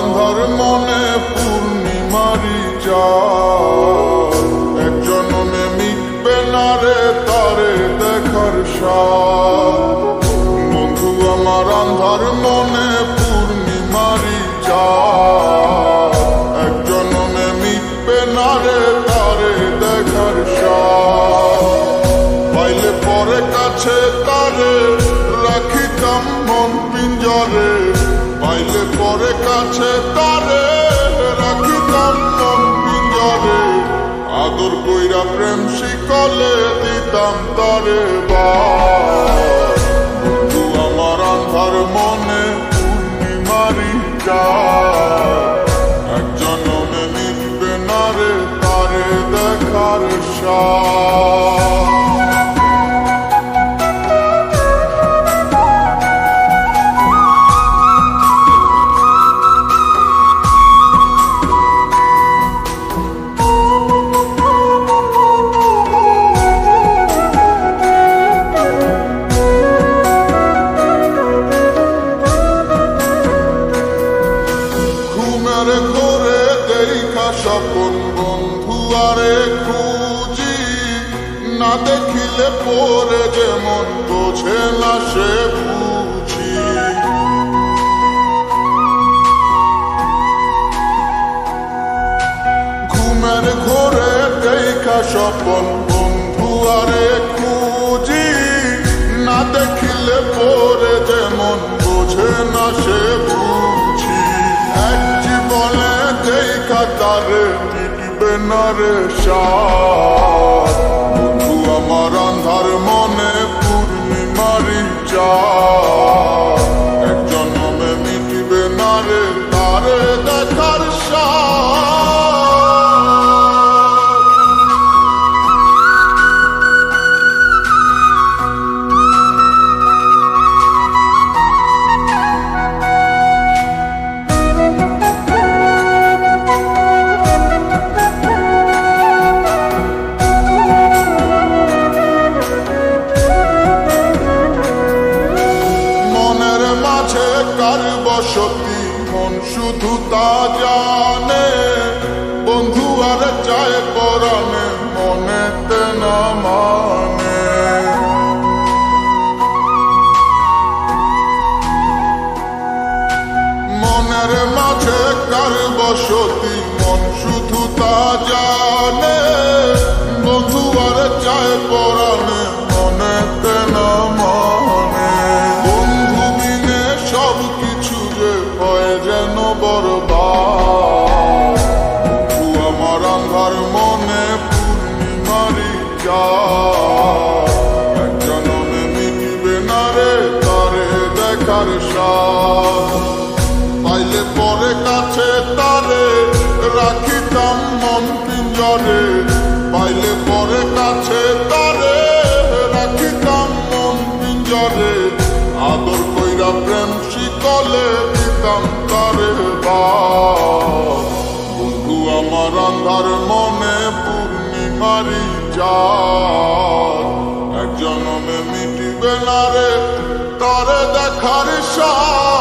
আন্ধার মনে পূর্ণিমারি চাঁদ, এক জন্মে মিটবে না রে তারে দেখার স্বাদ। বন্ধু আমার আন্ধার মনে পূর্ণিমারি চাঁদ, এক জন্মে মিটবে না রে তারে দেখার স্বাদ। পাইলে পরে কাছে তারে রাখিতাম মন পিঞ্জরে, পাইলে পরে কাছে তারে রাখিতাম মন পিঞ্জরে। আদর কইরা প্রেম শিকলে দিতাম তারে বাস। বন্ধু আমার আন্ধার মনে পূর্ণিমারি চাঁদ, এক জন্মে মিটবে না রে তারে দেখার স্বাদ। ঘরে দেখা স্বপন বন্ধু আরে খুঁজি, না দেখিলে পরে যেমন বোঝে না সে বুঝি। ঘুমের ঘরে দেখা স্বপন বন্ধু আরে খুঁজি, না দেখিলে পরে যেমন বোঝে না সে বুঝি। এক জীবনে দেখা তারে মিটবে না রে স্বাদ। বন্ধু আমার আন্ধার মনে পূর্ণিমারি চাঁদ, এক জন্মে মিটবে না রে তারে দেখার স্বাদ। কার বসতি মন শুধু তা জানে, বন্ধু আর চায় পরাণে মনেতে না মানে। মনের মাঝে কার বসতি মন শুধু তা জানে, বন্ধু আর চায় পরাণে মনেতে না মানে। সব কিছু যে হয় যেন বরবাদ। বন্ধু আমার আন্ধার মনে পূর্ণিমারি চাঁদ, এক জন্মে মিটবে না রে তারে দেখার স্বাদ। পাইলে পরে কাছে তারে রাখিতাম মন পিঞ্জরে, পাইলে পরে কাছে তারে রাখিতাম মন পিঞ্জরে। আদর কইরা প্রেম শিকলে দিতাম তারে বাস। বন্ধু আমার আন্ধার মনে পূর্ণিমারি চাঁদ, এক জন্মে মিটবে না রে তারে দেখার স্বাদ।